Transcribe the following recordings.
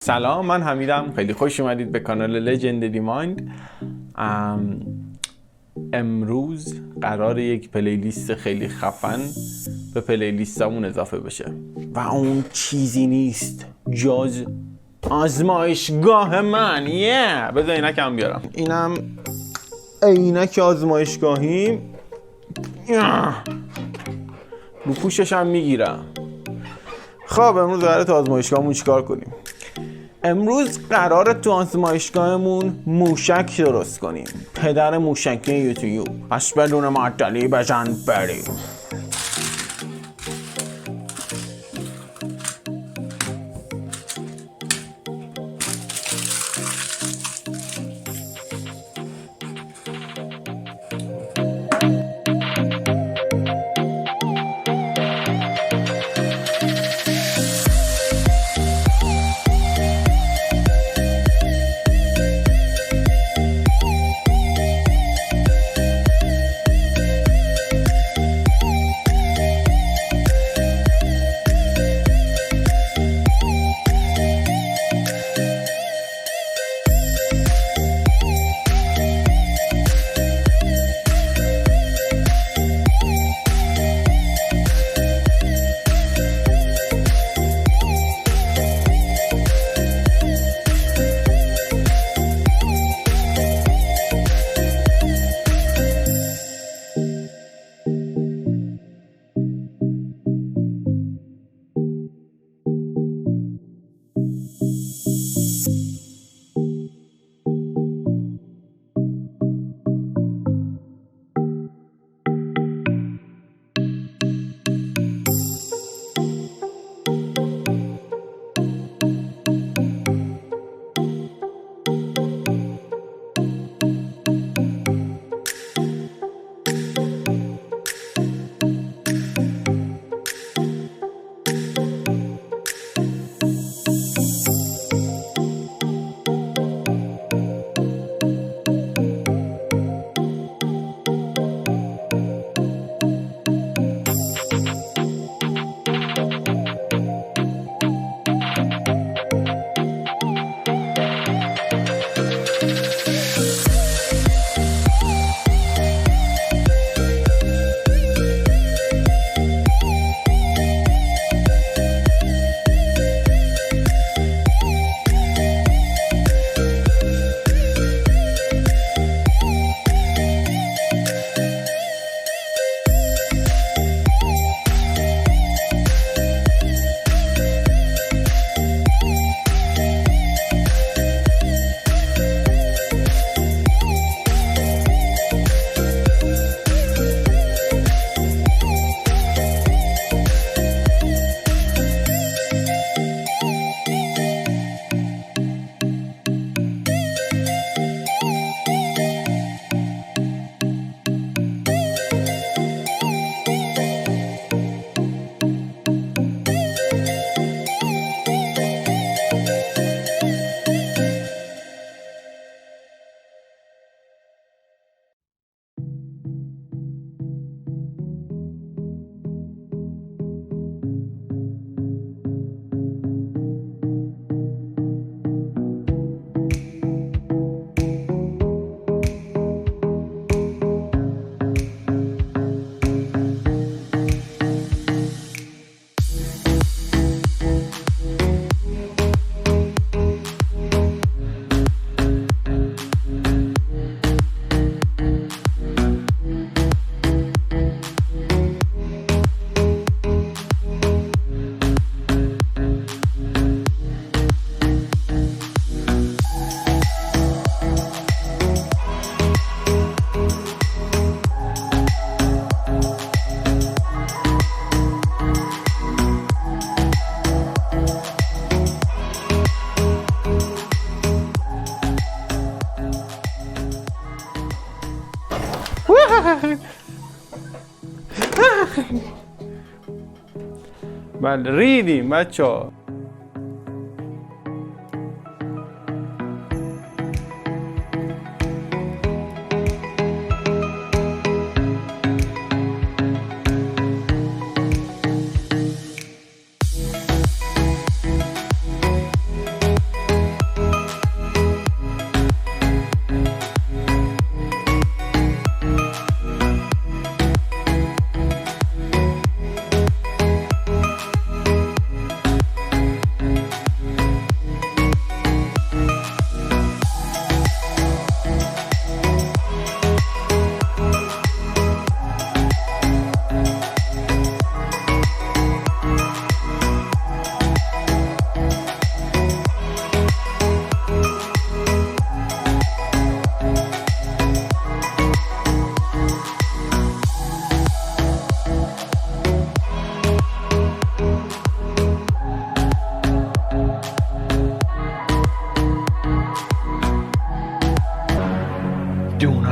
سلام، من حمیدم. خیلی خوش اومدید به کانال لژندری مایند. امروز قرار یک پلیلیست خیلی خفن به پلیلیستمون اضافه بشه و اون چیزی نیست جز آزمایشگاه من. بذار اینکم بیارم. اینم عینک آزمایشگاهی، رو پوشش هم میگیرم. خب امروز قراره تو آزمایشگاهمون چیکار کنیم؟ امروز قراره تو آزمایشگاهمون موشک درست کنیم. پدر موشکی یوتیوب. پس بدون معطلی بزن بریم. بله ریدیم بچه ها.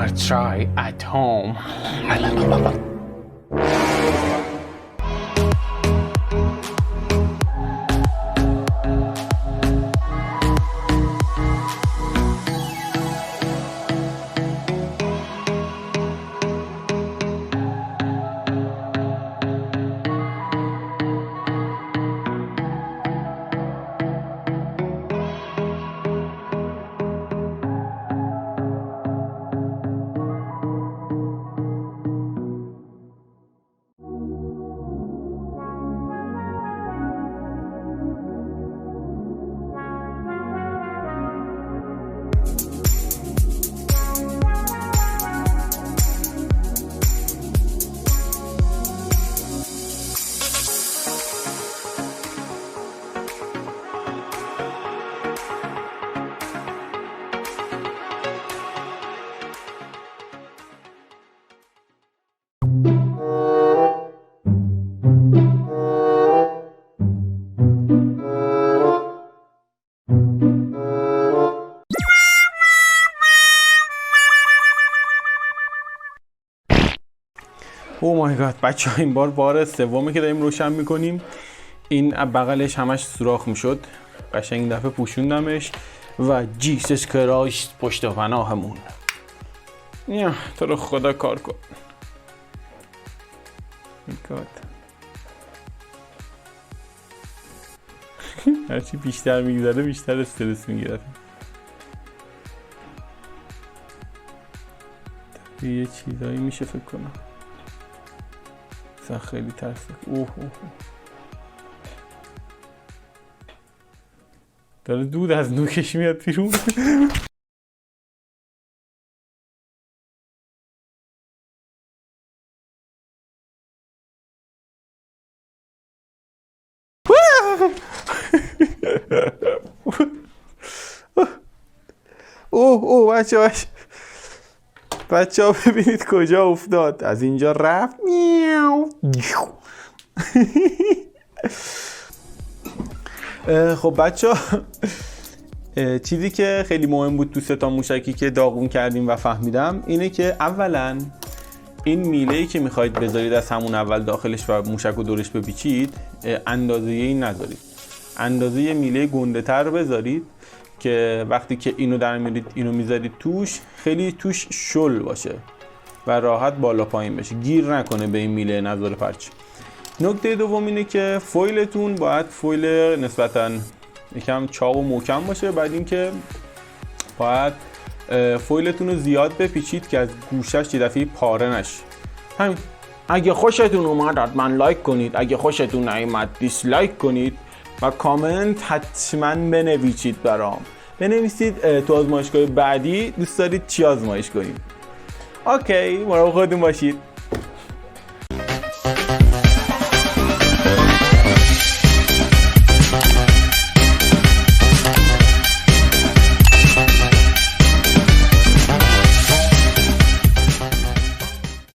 Never try at home. او مای گاد بچه ها، این بار سومه که داریم روشن میکنیم. این بغلش همش سوراخ میشد، قشنگ این دفعه پوشوندمش و جیسس کرایست پشت و پناهمون. تو رو خدا کار کن. گاد هرچی بیشتر میگذره بیشتر استرس میگیره. یه چیزایی میشه فکر کنم. خیلی ترسناک. اوه داره دود از نوکش میاد بیرون. اوه بچه ها ببینید کجا افتاد. از اینجا رفت. میاو. خب بچه ها، چیزی که خیلی مهم بود تو 3 تا موشکی که داغون کردیم و فهمیدم اینه که اولا این میله‌ای که میخواید بذارید از همون اول داخلش و موشک رو دورش بپیچید، اندازه این نذارید. اندازه میله گنده تر بذارید که وقتی که اینو در میارید اینو میذارید توش، خیلی توش شل باشه و راحت بالا پایین بشه، گیر نکنه به این میله نذاره پرچه. نکته دوم اینه که فویلتون باید فویل نسبتاً یکم چاق و محکم باشه. بعد اینکه باید فویلتون رو زیاد بپیچید که از گوشش یه دفعه پاره نشه. همین. اگه خوشتون اومد حتما لایک کنید، اگه خوشتون نیومد دیسلایک کنید و کامنت حتما بنویسید برام. بنویسید تو آزمایشگاه بعدی دوست دارید چی آزمایش کنید. اوکی، مراقب خودتون باشید.